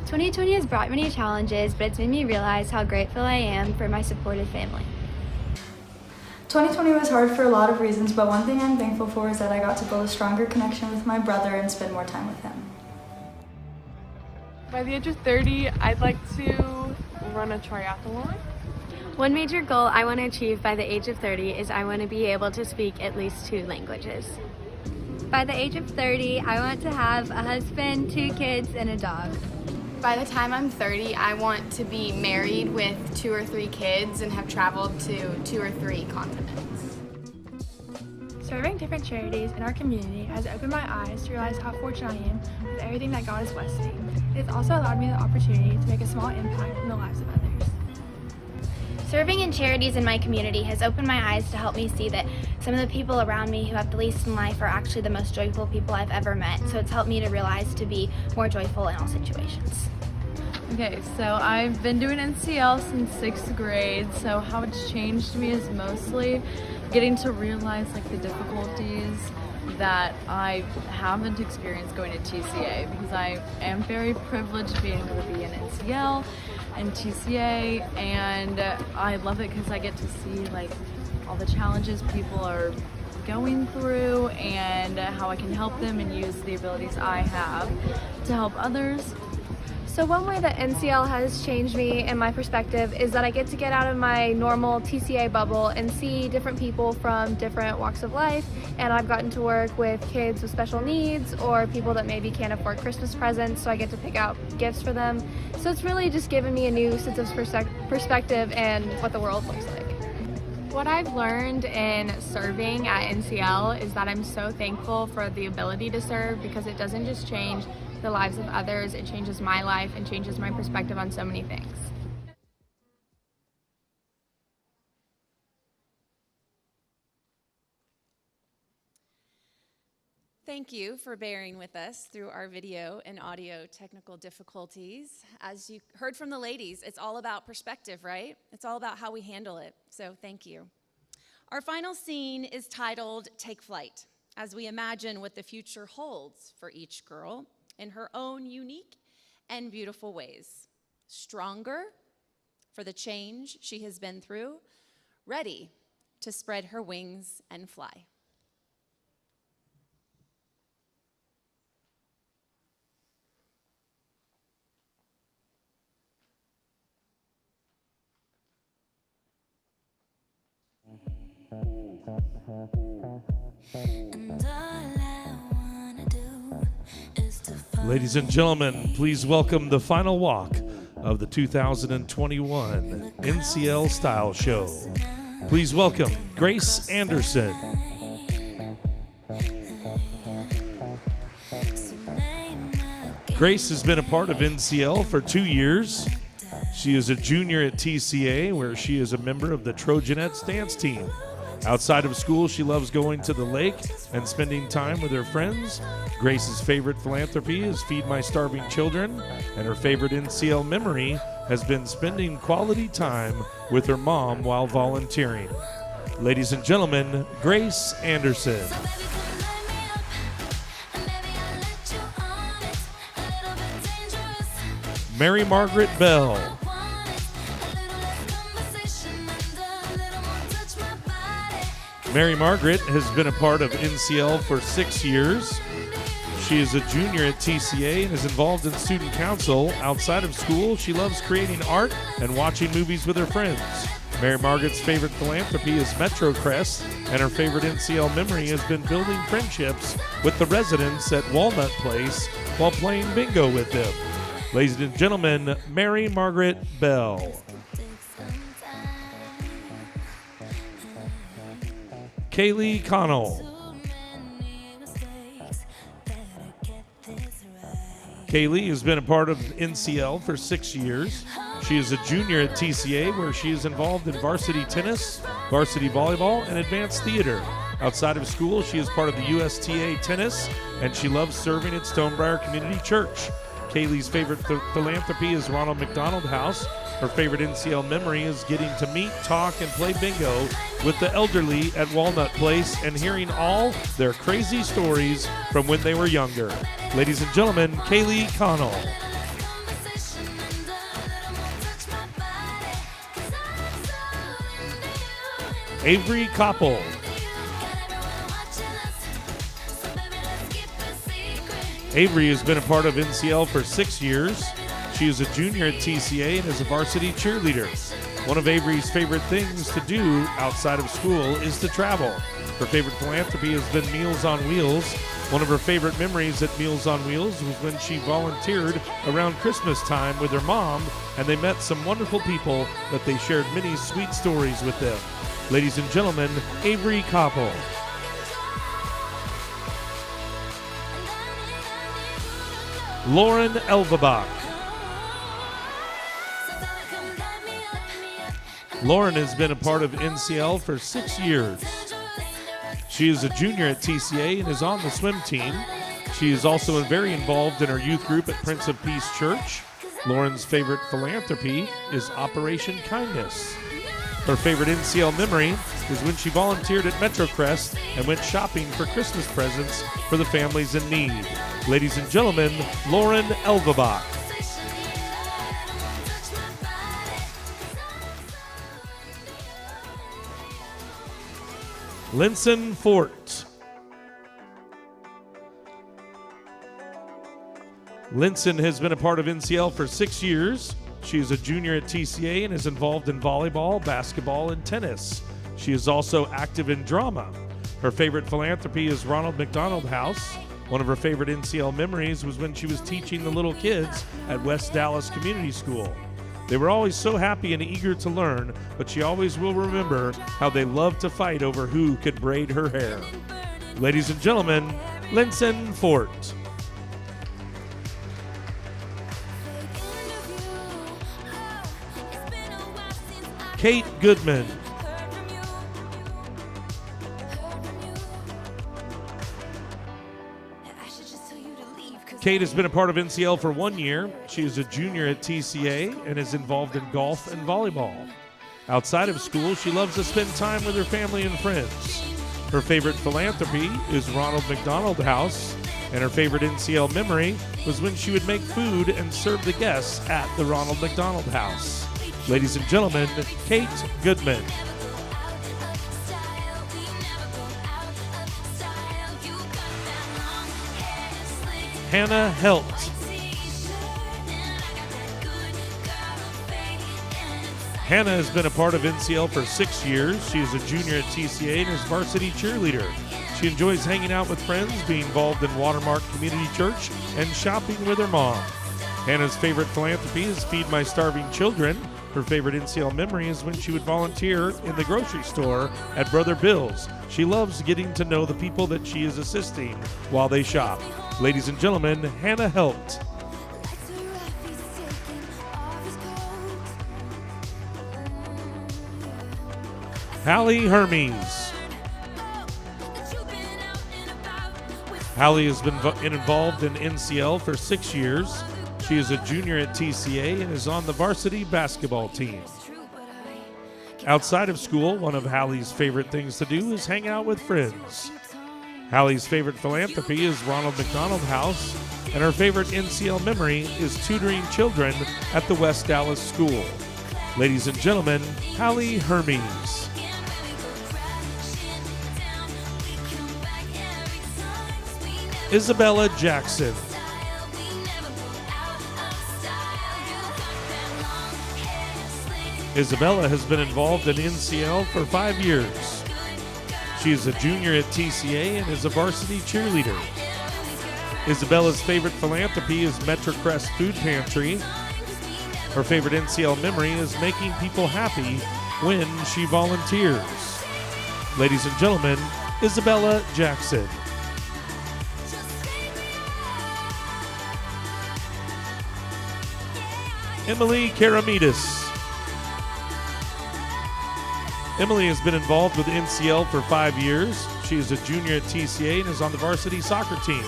2020 has brought many challenges, but it's made me realize how grateful I am for my supportive family. 2020 was hard for a lot of reasons, but one thing I'm thankful for is that I got to build a stronger connection with my brother and spend more time with him. By the age of 30, I'd like to run a triathlon. One major goal I want to achieve by the age of 30 is I want to be able to speak at least 2 languages. By the age of 30, I want to have a husband, 2 kids, and a dog. By the time I'm 30, I want to be married with 2 or 3 kids and have traveled to 2 or 3 continents. Serving different charities in our community has opened my eyes to realize how fortunate I am with everything that God has blessed me. It has also allowed me the opportunity to make a small impact in the lives of others. Serving in charities in my community has opened my eyes to help me see that some of the people around me who have the least in life are actually the most joyful people I've ever met. So it's helped me to realize to be more joyful in all situations. Okay, so I've been doing NCL since 6th grade, so how it's changed me is mostly getting to realize like the difficulties that I haven't experienced going to TCA, because I am very privileged being able to be in NCL and TCA, and I love it because I get to see like all the challenges people are going through and how I can help them and use the abilities I have to help others. So one way that NCL has changed me and my perspective is that I get to get out of my normal TCA bubble and see different people from different walks of life, and I've gotten to work with kids with special needs or people that maybe can't afford Christmas presents, so I get to pick out gifts for them. So it's really just given me a new sense of perspective and what the world looks like. What I've learned in serving at NCL is that I'm so thankful for the ability to serve, because it doesn't just change the lives of others, it changes my life and changes my perspective on so many things. Thank you for bearing with us through our video and audio technical difficulties. As you heard from the ladies, it's all about perspective, right? It's all about how we handle it, so thank you. Our final scene is titled Take Flight, as we imagine what the future holds for each girl in her own unique and beautiful ways. Stronger for the change she has been through, ready to spread her wings and fly. Ladies and gentlemen, please welcome the final walk of the 2021 NCL Style Show. Please welcome Grace Anderson. Grace has been a part of NCL for 2 years. She is a junior at TCA, where she is a member of the Trojanettes dance team. Outside of school, she loves going to the lake and spending time with her friends. Grace's favorite philanthropy is Feed My Starving Children, and her favorite NCL memory has been spending quality time with her mom while volunteering. Ladies and gentlemen, Grace Anderson. Mary Margaret Bell. Mary Margaret has been a part of NCL for 6 years. She is a junior at TCA and is involved in student council. Outside of school, she loves creating art and watching movies with her friends. Mary Margaret's favorite philanthropy is Metro Crest, and her favorite NCL memory has been building friendships with the residents at Walnut Place while playing bingo with them. Ladies and gentlemen, Mary Margaret Bell. Kaylee Connell. Kaylee has been a part of NCL for 6 years. She is a junior at TCA, where she is involved in varsity tennis, varsity volleyball, and advanced theater. Outside of school, she is part of the USTA tennis, and she loves serving at Stonebriar Community Church. Kaylee's favorite philanthropy is Ronald McDonald House. Her favorite NCL memory is getting to meet, talk, and play bingo with the elderly at Walnut Place and hearing all their crazy stories from when they were younger. Ladies and gentlemen, Kaylee Connell. Avery Koppel. Avery has been a part of NCL for 6 years. She is a junior at TCA and is a varsity cheerleader. One of Avery's favorite things to do outside of school is to travel. Her favorite philanthropy has been Meals on Wheels. One of her favorite memories at Meals on Wheels was when she volunteered around Christmas time with her mom, and they met some wonderful people that they shared many sweet stories with them. Ladies and gentlemen, Avery Koppel. Lauren Elvebach. Lauren has been a part of NCL for 6 years. She is a junior at TCA and is on the swim team. She is also very involved in her youth group at Prince of Peace Church. Lauren's favorite philanthropy is Operation Kindness. Her favorite NCL memory is when she volunteered at MetroCrest and went shopping for Christmas presents for the families in need. Ladies and gentlemen, Lauren Elvebach. Linson Fort. Linson has been a part of NCL for 6 years. She is a junior at TCA and is involved in volleyball, basketball, and tennis. She is also active in drama. Her favorite philanthropy is Ronald McDonald House. One of her favorite NCL memories was when she was teaching the little kids at West Dallas Community School. They were always so happy and eager to learn, but she always will remember how they loved to fight over who could braid her hair. Ladies and gentlemen, Linson Fort. Kate Goodman. Kate has been a part of NCL for 1 year. She is a junior at TCA and is involved in golf and volleyball. Outside of school, she loves to spend time with her family and friends. Her favorite philanthropy is Ronald McDonald House, and her favorite NCL memory was when she would make food and serve the guests at the Ronald McDonald House. Ladies and gentlemen, Kate Goodman. Hannah Helt. Hannah has been a part of NCL for 6 years. She is a junior at TCA and is varsity cheerleader. She enjoys hanging out with friends, being involved in Watermark Community Church, and shopping with her mom. Hannah's favorite philanthropy is Feed My Starving Children. Her favorite NCL memory is when she would volunteer in the grocery store at Brother Bill's. She loves getting to know the people that she is assisting while they shop. Ladies and gentlemen, Hannah Helt. Hallie Hermes. Hallie has been involved in NCL for 6 years. She is a junior at TCA and is on the varsity basketball team. Outside of school, one of Hallie's favorite things to do is hang out with friends. Hallie's favorite philanthropy is Ronald McDonald House, and her favorite NCL memory is tutoring children at the West Dallas School. Ladies and gentlemen, Hallie Hermes. Isabella Jackson. Isabella has been involved in NCL for 5 years. She is a junior at TCA and is a varsity cheerleader. Isabella's favorite philanthropy is MetroCrest Food Pantry. Her favorite NCL memory is making people happy when she volunteers. Ladies and gentlemen, Isabella Jackson. Emily Karamides. Emily has been involved with NCL for 5 years. She is a junior at TCA and is on the varsity soccer team.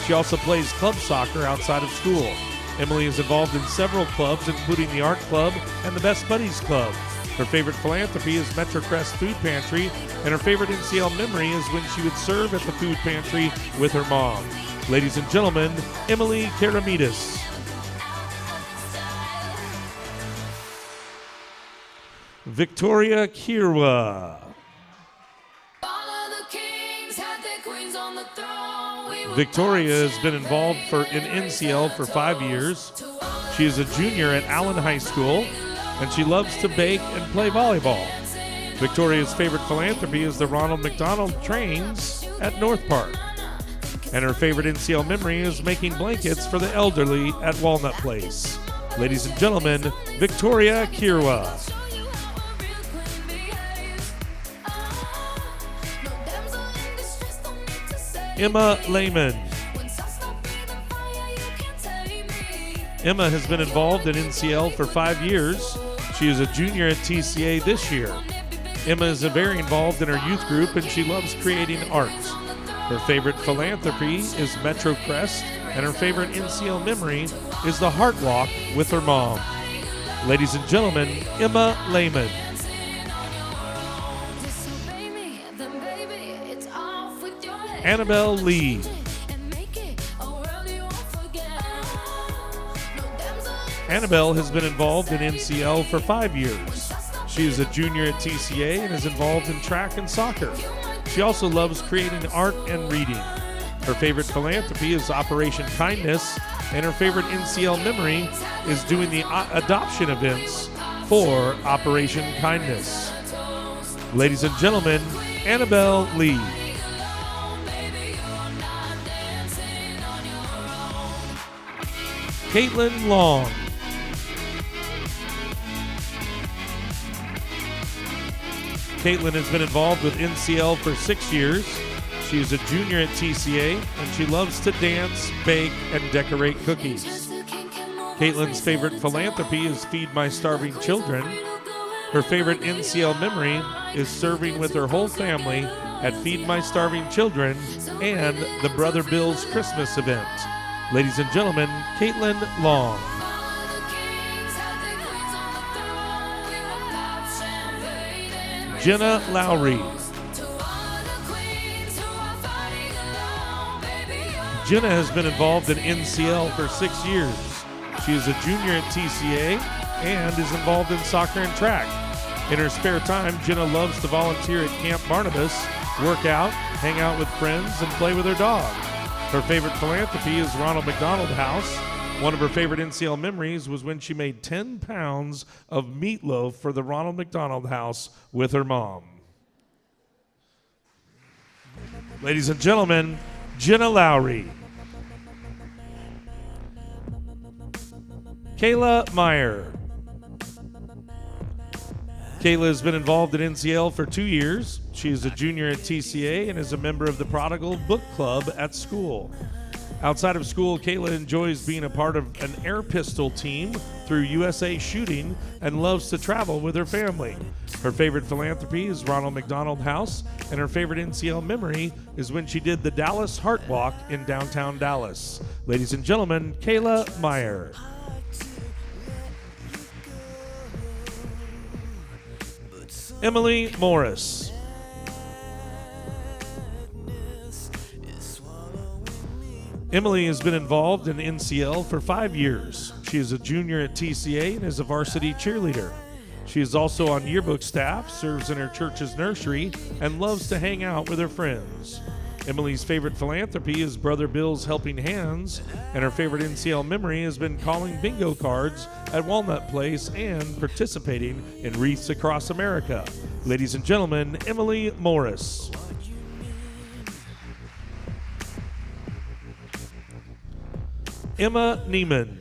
She also plays club soccer outside of school. Emily is involved in several clubs, including the Art Club and the Best Buddies Club. Her favorite philanthropy is MetroCrest Food Pantry, and her favorite NCL memory is when she would serve at the food pantry with her mom. Ladies and gentlemen, Emily Karamides. Victoria Kirwa. Victoria has been involved in NCL for 5 years. She is a junior at Allen High School, and she loves to bake and play volleyball. Victoria's favorite philanthropy is the Ronald McDonald Trains at North Park. And her favorite NCL memory is making blankets for the elderly at Walnut Place. Ladies and gentlemen, Victoria Kirwa. Emma Lehman. Emma has been involved in NCL for 5 years. She is a junior at TCA this year. Emma is very involved in her youth group and she loves creating art. Her favorite philanthropy is MetroCrest, and her favorite NCL memory is the Heart Walk with her mom. Ladies and gentlemen, Emma Lehman. Annabelle Lee. Annabelle has been involved in NCL for 5 years. She is a junior at TCA and is involved in track and soccer. She also loves creating art and reading. Her favorite philanthropy is Operation Kindness, and her favorite NCL memory is doing the adoption events for Operation Kindness. Ladies and gentlemen, Annabelle Lee. Caitlin Long. Caitlin has been involved with NCL for 6 years. She is a junior at TCA, and she loves to dance, bake, and decorate cookies. Caitlin's favorite philanthropy is Feed My Starving Children. Her favorite NCL memory is serving with her whole family at Feed My Starving Children and the Brother Bill's Christmas event. Ladies and gentlemen, Caitlin Long. Jenna Lowry. Jenna has been involved in NCL for 6 years. She is a junior at TCA and is involved in soccer and track. In her spare time, Jenna loves to volunteer at Camp Barnabas, work out, hang out with friends, and play with her dog. Her favorite philanthropy is Ronald McDonald House. One of her favorite NCL memories was when she made 10 pounds of meatloaf for the Ronald McDonald House with her mom. Ladies and gentlemen, Jenna Lowry. Kayla Meyer. Kayla has been involved in NCL for 2 years. She is a junior at TCA and is a member of the Prodigal Book Club at school. Outside of school, Kayla enjoys being a part of an air pistol team through USA Shooting and loves to travel with her family. Her favorite philanthropy is Ronald McDonald House, and her favorite NCL memory is when she did the Dallas Heart Walk in downtown Dallas. Ladies and gentlemen, Kayla Meyer. Emily Morris. Emily has been involved in NCL for 5 years. She is a junior at TCA and is a varsity cheerleader. She is also on yearbook staff, serves in her church's nursery, and loves to hang out with her friends. Emily's favorite philanthropy is Brother Bill's Helping Hands, and her favorite NCL memory has been calling bingo cards at Walnut Place and participating in Wreaths Across America. Ladies and gentlemen, Emily Morris. Emma Neiman.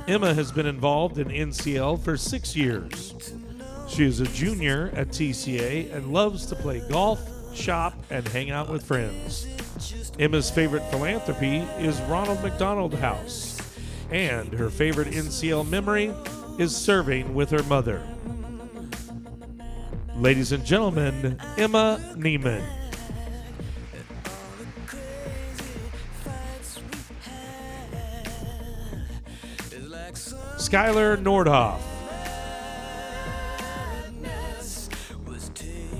Emma has been involved in NCL for 6 years. She is a junior at TCA and loves to play golf, shop, and hang out with friends. Emma's favorite philanthropy is Ronald McDonald House, and her favorite NCL memory is serving with her mother. Ladies and gentlemen, Emma Neiman. Skylar Nordhoff.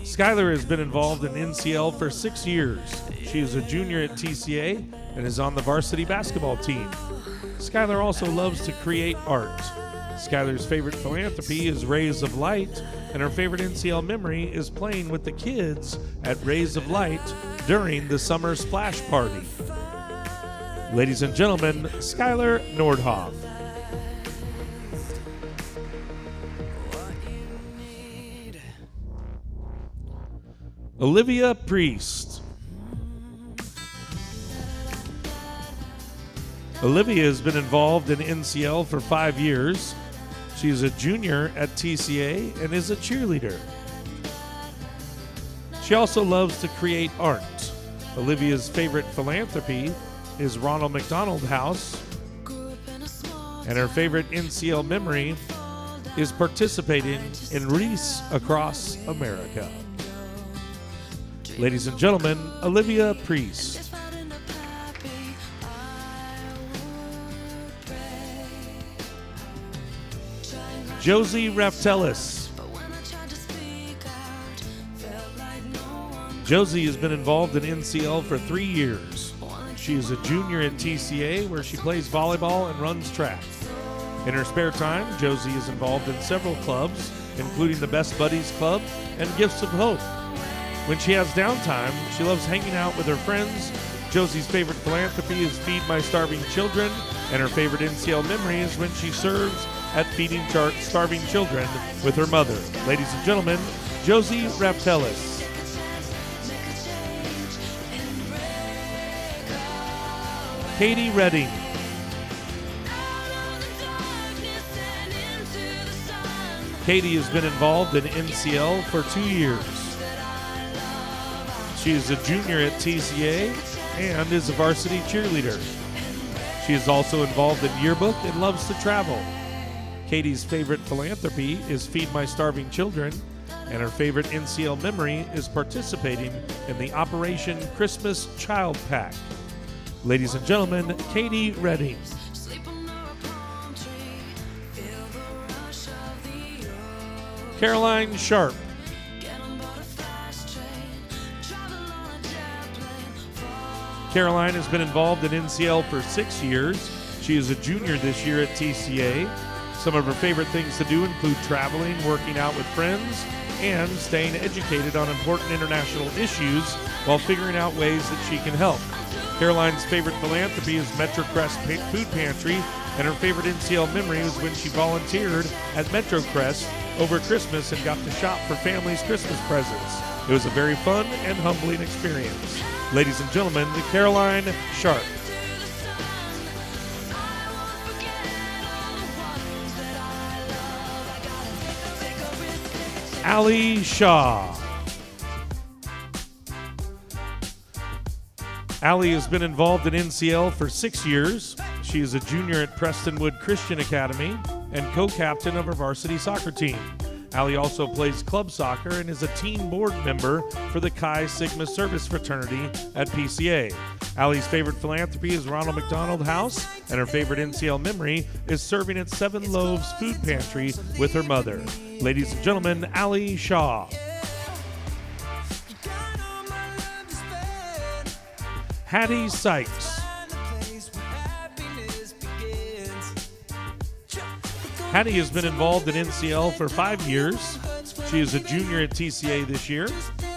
Skylar has been involved in NCL for 6 years. She is a junior at TCA and is on the varsity basketball team. Skylar also loves to create art. Skylar's favorite philanthropy is Rays of Light, and her favorite NCL memory is playing with the kids at Rays of Light during the summer splash party. Ladies and gentlemen, Skylar Nordhoff. Olivia Priest. Olivia has been involved in NCL for 5 years. She is a junior at TCA and is a cheerleader. She also loves to create art. Olivia's favorite philanthropy is Ronald McDonald House, and her favorite NCL memory is participating in Wreaths Across America. Ladies and gentlemen, Olivia Priest. Josie Raftelis. Josie has been involved in NCL for 3 years. She is a junior at TCA where she plays volleyball and runs track. In her spare time, Josie is involved in several clubs, including the Best Buddies Club and Gifts of Hope. When she has downtime, she loves hanging out with her friends. Josie's favorite philanthropy is Feed My Starving Children, and her favorite NCL memory is when she serves at feeding starving children with her mother. Ladies and gentlemen, Josie Raftelis. Katie Redding. Katie has been involved in NCL for 2 years. She is a junior at TCA and is a varsity cheerleader. She is also involved in yearbook and loves to travel. Katie's favorite philanthropy is Feed My Starving Children, and her favorite NCL memory is participating in the Operation Christmas Child Pack. Ladies and gentlemen, Katie Redding. Caroline Sharp. Caroline has been involved in NCL for 6 years. She is a junior this year at TCA. Some of her favorite things to do include traveling, working out with friends, and staying educated on important international issues while figuring out ways that she can help. Caroline's favorite philanthropy is MetroCrest Food Pantry, and her favorite NCL memory was when she volunteered at MetroCrest over Christmas and got to shop for families' Christmas presents. It was a very fun and humbling experience. Ladies and gentlemen, the Caroline Sharp. Allie Shaw. Allie has been involved in NCL for 6 years. She is a junior at Prestonwood Christian Academy and co-captain of her varsity soccer team. Allie also plays club soccer and is a teen board member for the Chi Sigma Service Fraternity at PCA. Allie's favorite philanthropy is Ronald McDonald House, and her favorite NCL memory is serving at Seven Loaves Food Pantry with her mother. Ladies and gentlemen, Allie Shaw. Hattie Sykes. Hattie has been involved in NCL for 5 years. She is a junior at TCA this year.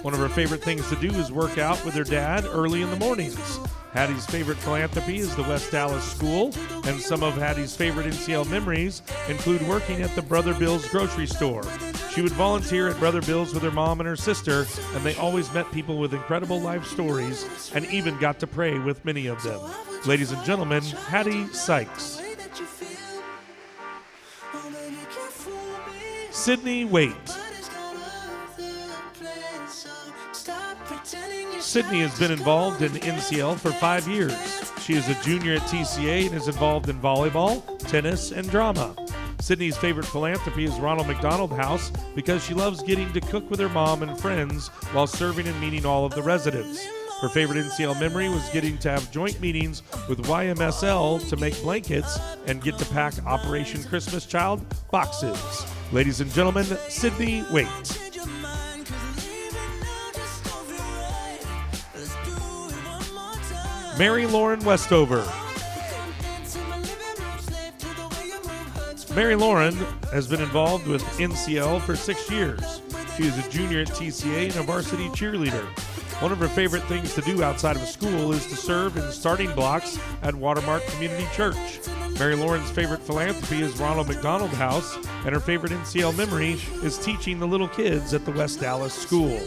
One of her favorite things to do is work out with her dad early in the mornings. Hattie's favorite philanthropy is the West Dallas School, and some of Hattie's favorite NCL memories include working at the Brother Bill's grocery store. She would volunteer at Brother Bill's with her mom and her sister, and they always met people with incredible life stories and even got to pray with many of them. Ladies and gentlemen, Hattie Sykes. Sydney Waite. Sydney has been involved in NCL for 5 years. She is a junior at TCA and is involved in volleyball, tennis, and drama. Sydney's favorite philanthropy is Ronald McDonald House because she loves getting to cook with her mom and friends while serving and meeting all of the residents. Her favorite NCL memory was getting to have joint meetings with YMSL to make blankets and get to pack Operation Christmas Child boxes. Ladies and gentlemen, Sydney Waite. Mary Lauren Westover. Mary Lauren has been involved with NCL for 6 years. She is a junior at TCA and a varsity cheerleader. One of her favorite things to do outside of school is to serve in starting blocks at Watermark Community Church. Mary Lauren's favorite philanthropy is Ronald McDonald House, and her favorite NCL memory is teaching the little kids at the West Dallas School.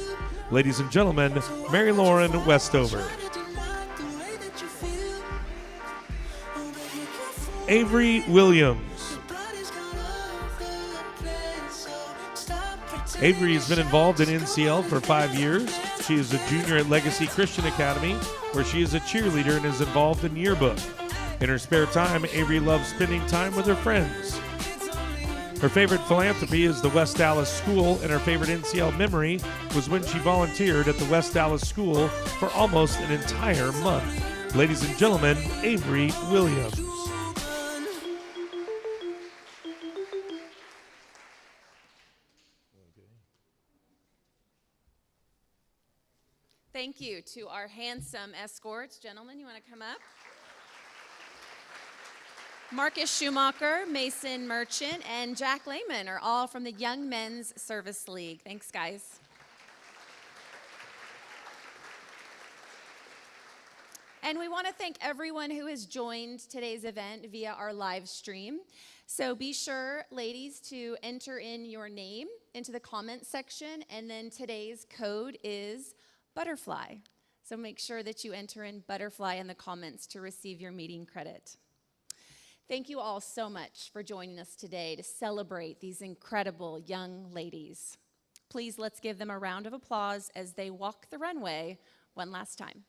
Ladies and gentlemen, Mary Lauren Westover. Avery Williams. Avery has been involved in NCL for 5 years. She is a junior at Legacy Christian Academy, where she is a cheerleader and is involved in yearbook. In her spare time, Avery loves spending time with her friends. Her favorite philanthropy is the West Dallas School, and her favorite NCL memory was when she volunteered at the West Dallas School for almost an entire month. Ladies and gentlemen, Avery Williams. Thank you to our handsome escorts. Gentlemen, you want to come up? Marcus Schumacher, Mason Merchant, and Jack Lehman are all from the Young Men's Service League. Thanks, guys. And we want to thank everyone who has joined today's event via our live stream. So be sure, ladies, to enter in your name into the comments section, and then today's code is butterfly. So make sure that you enter in butterfly in the comments to receive your meeting credit. Thank you all so much for joining us today to celebrate these incredible young ladies. Please let's give them a round of applause as they walk the runway one last time.